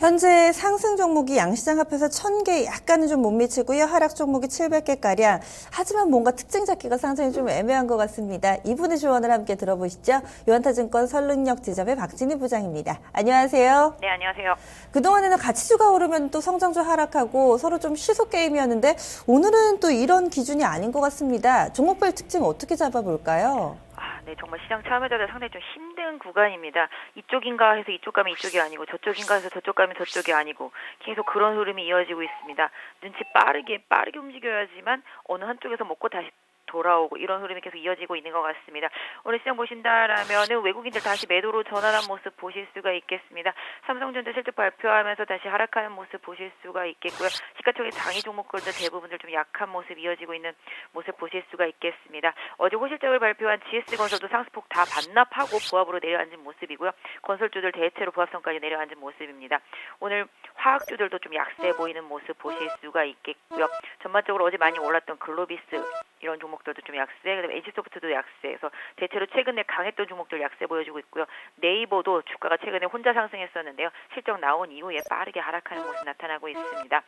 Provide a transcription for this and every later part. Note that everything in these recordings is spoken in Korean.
현재 상승 종목이 양시장 합해서 1,000개 약간은 좀 못 미치고요. 하락 종목이 700개가량. 하지만 뭔가 특징 잡기가 상당히 좀 애매한 것 같습니다. 이분의 조언을 함께 들어보시죠. 유한타증권 설릉역 지점의 박진희 부장입니다. 안녕하세요. 네, 안녕하세요. 그동안에는 가치주가 오르면 또 성장주 하락하고 서로 좀 시소 게임이었는데 오늘은 또 이런 기준이 아닌 것 같습니다. 종목별 특징 어떻게 잡아볼까요? 네, 정말 시장 참여자들 상당히 좀 힘든 구간입니다. 이쪽인가 해서 이쪽 가면 이쪽이 아니고 저쪽인가 해서 저쪽 가면 저쪽이 아니고 계속 그런 흐름이 이어지고 있습니다. 눈치 빠르게 움직여야지만 어느 한쪽에서 먹고 다시 돌아오고 이런 흐름이 계속 이어지고 있는 것 같습니다. 오늘 시장 보신다라면은 외국인들 다시 매도로 전환한 모습 보실 수가 있겠습니다. 삼성전자 실적 발표하면서 다시 하락하는 모습 보실 수가 있겠고요. 시가총액 장이 종목들도 대부분들 좀 약한 모습 이어지고 있는 모습 보실 수가 있겠습니다. 어제 호실적을 발표한 GS건설도 상승폭 다 반납하고 부합으로 내려앉은 모습이고요. 건설주들 대체로 부합선까지 내려앉은 모습입니다. 오늘 화학주들도 좀 약세 보이는 모습 보실 수가 있겠고요. 전반적으로 어제 많이 올랐던 글로비스 이런 종목들도 좀 약세, 그다음에 HS소프트도 약세, 그래서 대체로 최근에 강했던 종목들 약세 보여주고 있고요. 네이버도 주가가 최근에 혼자 상승했었는데요. 실적 나온 이후에 빠르게 하락하는 모습 나타나고 있습니다.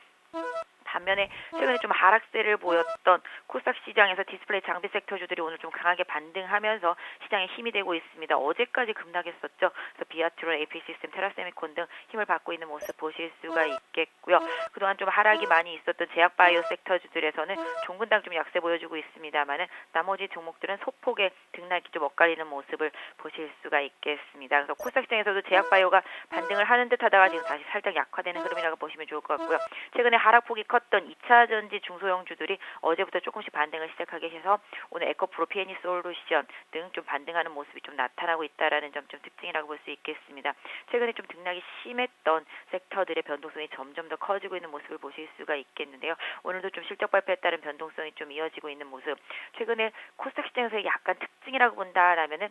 반면에 최근에 좀 하락세를 보였던 코스닥 시장에서 디스플레이 장비 섹터주들이 오늘 좀 강하게 반등하면서 시장에 힘이 되고 있습니다. 어제까지 급락했었죠. 그래서 비아트론, AP시스템, 테라세미콘 등 힘을 받고 있는 모습 보실 수가 있겠고요. 그동안 좀 하락이 많이 있었던 제약바이오 섹터주들에서는 종근당 좀 약세 보여주고 있습니다만은 나머지 종목들은 소폭의 등락이 좀 엇갈리는 모습을 보실 수가 있겠습니다. 그래서 코스닥 시장에서도 제약바이오가 반등을 하는 듯하다가 지금 다시 살짝 약화되는 흐름이라고 보시면 좋을 것 같고요. 최근에 하락폭이 컸던 2차 전지 중소형주들이 어제부터 조금씩 반등을 시작하게 해서 오늘 에코프로, PNE 솔루션 등 좀 반등하는 모습이 좀 나타나고 있다라는 점 좀 특징이라고 볼 수 있겠습니다. 최근에 좀 등락이 심했던 섹터들의 변동성이 점점 더 커지고 있는 모습을 보실 수가 있겠는데요. 오늘도 좀 실적 발표에 따른 변동성이 좀 이어지고 있는 모습. 최근에 코스닥 시장에서 약간 특징이라고 본다라면은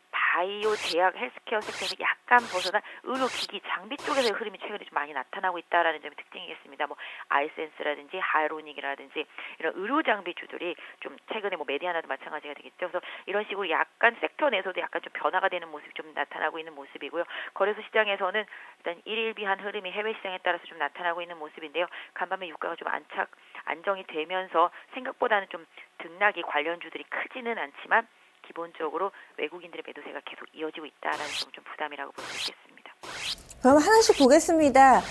바이오, 제약, 헬스케어 섹터에서 약간 벗어난 의료기기, 장비 쪽에서의 흐름이 최근에 좀 많이 나타나고 있다라는 점이 특징이겠습니다. 아이센스라든지 하이로닉이라든지 이런 의료 장비주들이 좀 최근에 메디아나도 마찬가지가 되겠죠. 그래서 이런 식으로 약간 sek터 내에서도 약간 좀 변화가 되는 모습이 좀 나타나고 있는 모습이고요. 거래소 시장에서는 일단 일일비한 흐름이 해외 시장에 따라서 좀 나타나고 있는 모습인데요. 간밤에 유가가 좀 안정이 되면서 생각보다는 좀 등락이 관련주들이 크지는 않지만 기본적으로 외국인들의 매도세가 계속 이어지고 있다는 점 좀 부담이라고 볼 수 있겠습니다. 그럼 하나씩 보겠습니다.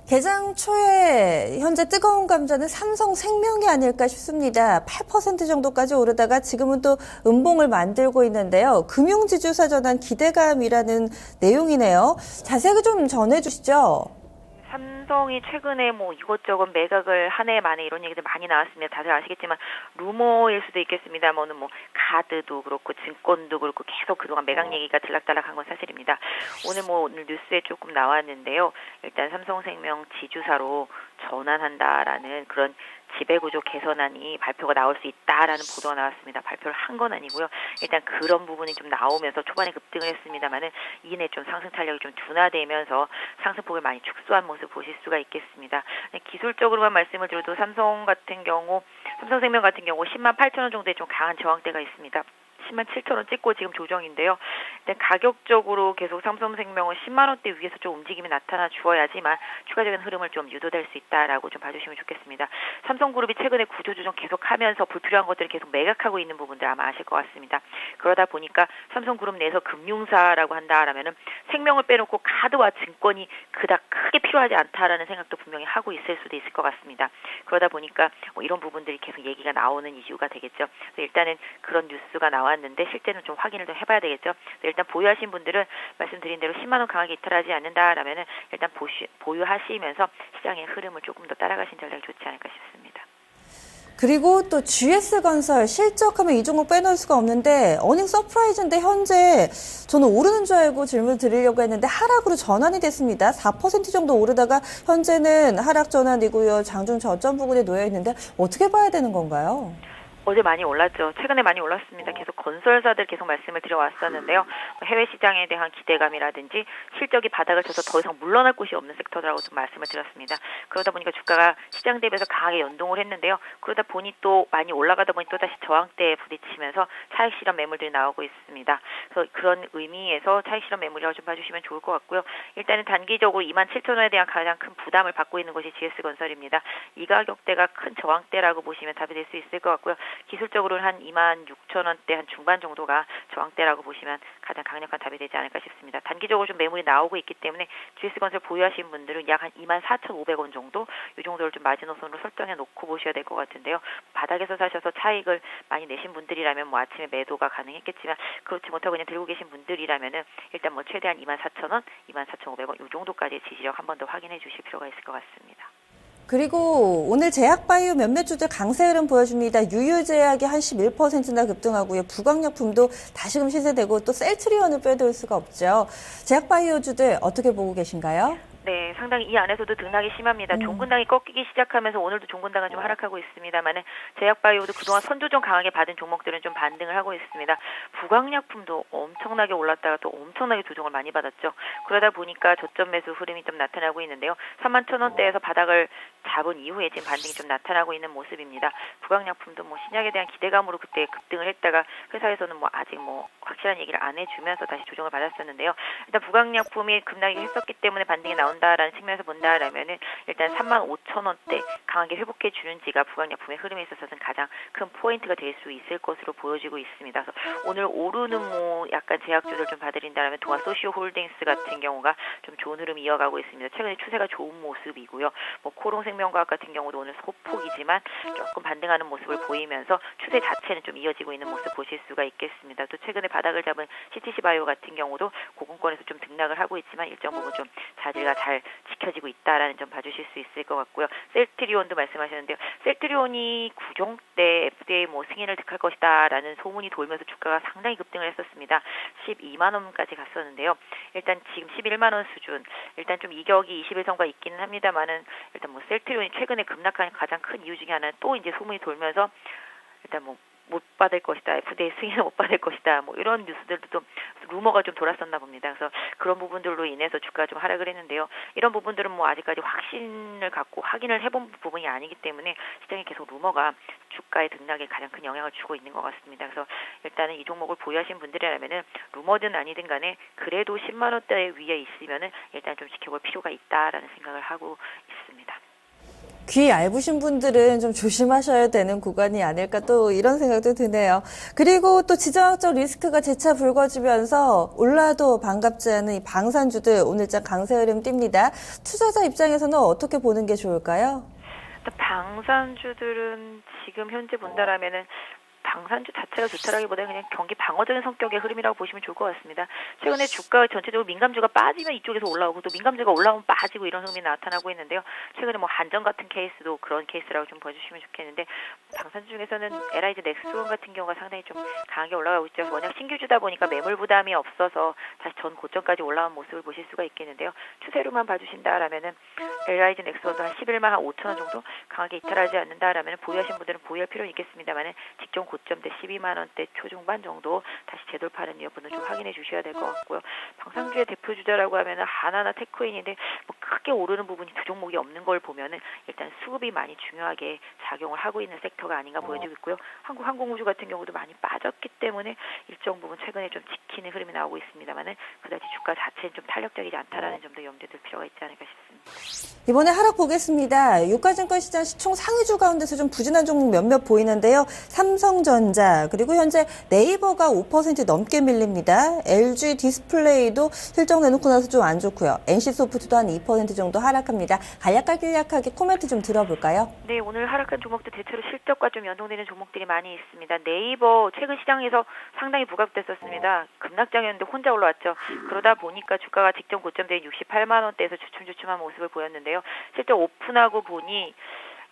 개장 초에 현재 뜨거운 감자는 삼성생명이 아닐까 싶습니다. 8% 정도까지 오르다가 지금은 또 음봉을 만들고 있는데요. 금융지주사 전환 기대감이라는 내용이네요. 자세히 좀 전해주시죠. 삼성이 최근에 이것저것 매각을 한 해 만에 이런 얘기들 많이 나왔습니다. 다들 아시겠지만 루머일 수도 있겠습니다만 카드도 그렇고 증권도 그렇고 계속 그동안 매각 얘기가 들락달락한 건 사실입니다. 오늘 뉴스에 조금 나왔는데요. 일단 삼성생명 지주사로 전환한다라는 그런 지배구조 개선안이 발표가 나올 수 있다라는 보도가 나왔습니다. 발표를 한 건 아니고요. 일단 그런 부분이 좀 나오면서 초반에 급등을 했습니다만은 이내 좀 상승 탄력이 좀 둔화되면서 상승폭을 많이 축소한 모습 보실 수가 있겠습니다. 기술적으로만 말씀을 드려도 삼성생명 같은 경우 10만 8천 원 정도의 좀 강한 저항대가 있습니다. 10만 7천 원 찍고 지금 조정인데요. 일단 가격적으로 계속 삼성생명은 10만 원대 위에서 좀 움직임이 나타나 주어야지만 추가적인 흐름을 좀 유도될 수 있다라고 좀 봐주시면 좋겠습니다. 삼성그룹이 최근에 구조조정 계속하면서 불필요한 것들을 계속 매각하고 있는 부분들 아마 아실 것 같습니다. 그러다 보니까 삼성그룹 내에서 금융사라고 한다라면은 생명을 빼놓고 카드와 증권이 그닥 크게 필요하지 않다라는 생각도 분명히 하고 있을 수도 있을 것 같습니다. 그러다 보니까 이런 부분들이 계속 얘기가 나오는 이유가 되겠죠. 그래서 일단은 그런 뉴스가 나왔는데 실제는 좀 확인을 좀 해봐야 되겠죠. 일단 보유하신 분들은 말씀드린 대로 10만 원 강하게 이탈하지 않는다라면은 일단 보유하시면서 시장의 흐름을 조금 더 따라가신 전략이 좋지 않을까 싶습니다. 그리고 또 GS건설 실적하면 이 종목 빼놓을 수가 없는데 어닝 서프라이즈인데 현재 저는 오르는 줄 알고 질문 드리려고 했는데 하락으로 전환이 됐습니다. 4% 정도 오르다가 현재는 하락 전환이고요. 장중 저점 부근에 놓여 있는데 어떻게 봐야 되는 건가요? 어제 많이 올랐죠. 최근에 많이 올랐습니다. 계속 건설사들 계속 말씀을 드려왔었는데요. 해외 시장에 대한 기대감이라든지 실적이 바닥을 쳐서 더 이상 물러날 곳이 없는 섹터라고 좀 말씀을 드렸습니다. 그러다 보니까 주가가 시장 대비해서 강하게 연동을 했는데요. 그러다 보니 또 많이 올라가다 보니 또 다시 저항대에 부딪히면서 차익 실현 매물들이 나오고 있습니다. 그래서 그런 의미에서 차익 실현 매물이라고 좀 봐주시면 좋을 것 같고요. 일단은 단기적으로 27,000원에 대한 가장 큰 부담을 받고 있는 것이 GS건설입니다. 이 가격대가 큰 저항대라고 보시면 답이 될 수 있을 것 같고요. 기술적으로는 한 26,000원대 한 중반 정도가 저항대라고 보시면 가장 강력한 답이 되지 않을까 싶습니다. 단기적으로 좀 매물이 나오고 있기 때문에 GS건설 보유하신 분들은 약 한 24,500원 정도 이 정도를 좀 마지노선으로 설정해 놓고 보셔야 될 것 같은데요. 바닥에서 사셔서 차익을 많이 내신 분들이라면 뭐 아침에 매도가 가능했겠지만 그렇지 못하고 그냥 들고 계신 분들이라면은 일단 뭐 최대한 24,000원, 24,500원 이 정도까지의 지지력 한 번 더 확인해 주실 필요가 있을 것 같습니다. 그리고 오늘 제약바이오 몇몇 주들 강세 흐름 보여줍니다. 유유제약이 한 11%나 급등하고요. 부강약품도 다시금 시세되고 또 셀트리온을 빼놓을 수가 없죠. 제약바이오주들 어떻게 보고 계신가요? 네, 상당히 이 안에서도 등락이 심합니다. 종근당이 꺾이기 시작하면서 오늘도 종근당은 좀 하락하고 있습니다만은 제약바이오도 그동안 선조정 강하게 받은 종목들은 좀 반등을 하고 있습니다. 부강약품도 엄청나게 올랐다가 또 엄청나게 조정을 많이 받았죠. 그러다 보니까 저점 매수 흐름이 좀 나타나고 있는데요. 31,000원대에서 바닥을 잡은 이후에 지금 반등이 좀 나타나고 있는 모습입니다. 부강약품도 뭐 신약에 대한 기대감으로 그때 급등을 했다가 회사에서는 뭐 아직 뭐 확실한 얘기를 안 해주면서 다시 조정을 받았었는데요. 일단 부강약품이 급락을 했었기 때문에 반등이 나온다라는 측면에서 본다라면은 일단 35,000원대 강하게 회복해 주는지가 부강약품의 흐름에 있어서는 가장 큰 포인트가 될 수 있을 것으로 보여지고 있습니다. 그래서 오늘 오르는 뭐 약간 제약주들 좀 봐드린다면 동아소시오홀딩스 같은 경우가 좀 좋은 흐름 이어가고 있습니다. 최근에 추세가 좋은 모습이고요. 뭐 코롱생명과학 같은 경우도 오늘 소폭이지만 조금 반등하는 모습을 보이면서 추세 자체는 좀 이어지고 있는 모습 보실 수가 있겠습니다. 또 최근에 바닥을 잡은 CTC 바이오 같은 경우도 고공권에서 좀 등락을 하고 있지만 일정 부분 좀 자질가 잘 지켜지고 있다라는 점 봐주실 수 있을 것 같고요. 셀트리온도 말씀하셨는데요. 셀트리온이 구종 때 FDA 뭐 승인을 득할 것이다라는 소문이 돌면서 주가가 상당히 급등을 했었습니다. 12만 원까지 갔었는데요. 일단 지금 11만 원 수준. 일단 좀 이격이 21선과 있기는 합니다만은 일단 뭐 셀트리온이 최근에 급락한 가장 큰 이유 중에 하나는 또 이제 소문이 돌면서 일단 뭐 못 받을 것이다, FDA 승인을 못 받을 것이다, 뭐 이런 뉴스들도 좀 루머가 좀 돌았었나 봅니다. 그래서 그런 부분들로 인해서 주가가 좀 하락을 했는데요. 이런 부분들은 뭐 아직까지 확신을 갖고 확인을 해본 부분이 아니기 때문에 시장에 계속 루머가 주가의 등락에 가장 큰 영향을 주고 있는 것 같습니다. 그래서 일단은 이 종목을 보유하신 분들이라면은 루머든 아니든 간에 그래도 10만 원대 위에 있으면은 일단 좀 지켜볼 필요가 있다라는 생각을 하고 있습니다. 귀 얇으신 분들은 좀 조심하셔야 되는 구간이 아닐까 또 이런 생각도 드네요. 그리고 또 지정학적 리스크가 재차 불거지면서 올라도 반갑지 않은 이 방산주들 오늘장 강세 흐름 띕니다. 투자자 입장에서는 어떻게 보는 게 좋을까요? 방산주들은 지금 현재 본다라면은 방산주 자체가 좋다라기보다는 그냥 경기 방어적인 성격의 흐름이라고 보시면 좋을 것 같습니다. 최근에 주가 전체적으로 민감주가 빠지면 이쪽에서 올라오고 또 민감주가 올라오면 빠지고 이런 흐름이 나타나고 있는데요. 최근에 뭐 한전 같은 케이스도 그런 케이스라고 좀 봐주시면 좋겠는데 방산주 중에서는 LIG 넥스원 같은 경우가 상당히 좀 강하게 올라가고 있죠. 워낙 신규주다 보니까 매물 부담이 없어서 다시 전 고점까지 올라온 모습을 보실 수가 있겠는데요. 추세로만 봐주신다라면은 LIG 넥스원도 한 11만 5천 원 정도 강하게 이탈하지 않는다라면 보유하신 분들은 보유할 필요는 있겠습니다만은 직전 고점대 12만 원대 초중반 정도 다시 재돌파하는 여부는 좀 확인해 주셔야 될 것 같고요. 방산주의 대표 주자라고 하면은 하나나 테크인인데 뭐 크게 오르는 부분이 두 종목이 없는 걸 보면은 일단 수급이 많이 중요하게 작용을 하고 있는 섹터가 아닌가 보여지고 있고요. 한국항공우주 같은 경우도 많이 빠졌기 때문에 일정 부분 최근에 좀 지키는 흐름이 나오고 있습니다만은 그다지 주가 자체는 좀 탄력적이지 않다라는 점도 염두에 둘 필요가 있지 않을까 싶습니다. 이번에 하락 보겠습니다. 유가증권 시장 시총 상위주 가운데서 좀 부진한 종목 몇몇 보이는데요. 삼성전자 그리고 현재 네이버가 5% 넘게 밀립니다. LG 디스플레이도 실적 내놓고 나서 좀 안 좋고요. NC소프트도 한 2% 정도 하락합니다. 간략하게 코멘트 좀 들어볼까요? 네, 오늘 하락한 종목도 대체로 실적과 좀 연동되는 종목들이 많이 있습니다. 네이버 최근 시장에서 상당히 부각됐었습니다. 급락장이었는데 혼자 올라왔죠. 그러다 보니까 주가가 직전 고점대인 68만 원대에서 주춤주춤한 모습을 보였는데요. 실제 오픈하고 보니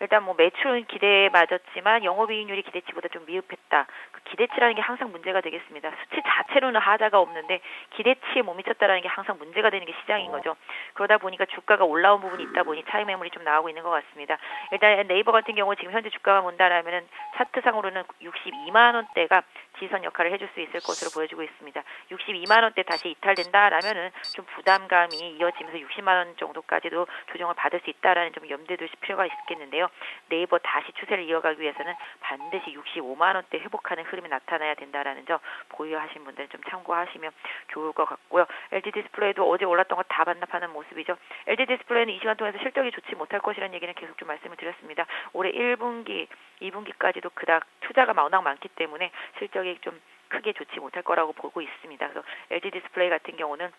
일단 뭐 매출은 기대에 맞았지만 영업이익률이 기대치보다 좀 미흡했다. 그 기대치라는 게 항상 문제가 되겠습니다. 수치 자체로는 하자가 없는데 기대치에 못 미쳤다라는 게 항상 문제가 되는 게 시장인 거죠. 그러다 보니까 주가가 올라온 부분이 있다 보니 차익 매물이 좀 나오고 있는 것 같습니다. 일단 네이버 같은 경우 지금 현재 주가가 본다라면은 차트상으로는 62만 원대가 지선 역할을 해줄 수 있을 것으로 보여지고 있습니다. 62만 원대 다시 이탈된다라면은 좀 부담감이 이어지면서 60만 원 정도까지도 조정을 받을 수 있다라는 좀 염두에 두실 필요가 있겠는데요. 네이버 다시 추세를 이어가기 위해서는 반드시 65만 원대 회복하는 흐름이 나타나야 된다라는 점 보유하신 분들은 좀 참고하시면 좋을 것 같고요. LG 디스플레이도 어제 올랐던 거 다 반납하는 모습이죠. LG 디스플레이는 이 시간 통해서 실적이 좋지 못할 것이라는 얘기는 계속 좀 말씀을 드렸습니다. 올해 1분기, 2분기까지도 그닥 투자가 워낙 많기 때문에 실적이 좀 크게 좋지 못할 거라고 보고 있습니다. 그래서 LG 디스플레이 같은 경우는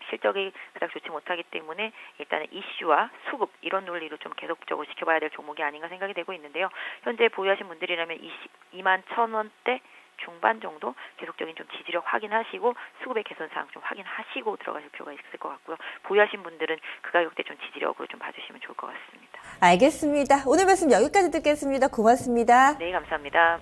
실적이 그닥 좋지 못하기 때문에 일단은 이슈와 수급 이런 논리로 좀 계속적으로 지켜봐야 될 종목이 아닌가 생각이 되고 있는데요. 현재 보유하신 분들이라면 22만 1,000원대 중반 정도 계속적인 좀 지지력 확인하시고 수급의 개선사항 좀 확인하시고 들어가실 필요가 있을 것 같고요. 보유하신 분들은 그 가격대 좀 지지력으로 좀 봐주시면 좋을 것 같습니다. 알겠습니다. 오늘 말씀 여기까지 듣겠습니다. 고맙습니다. 네, 감사합니다.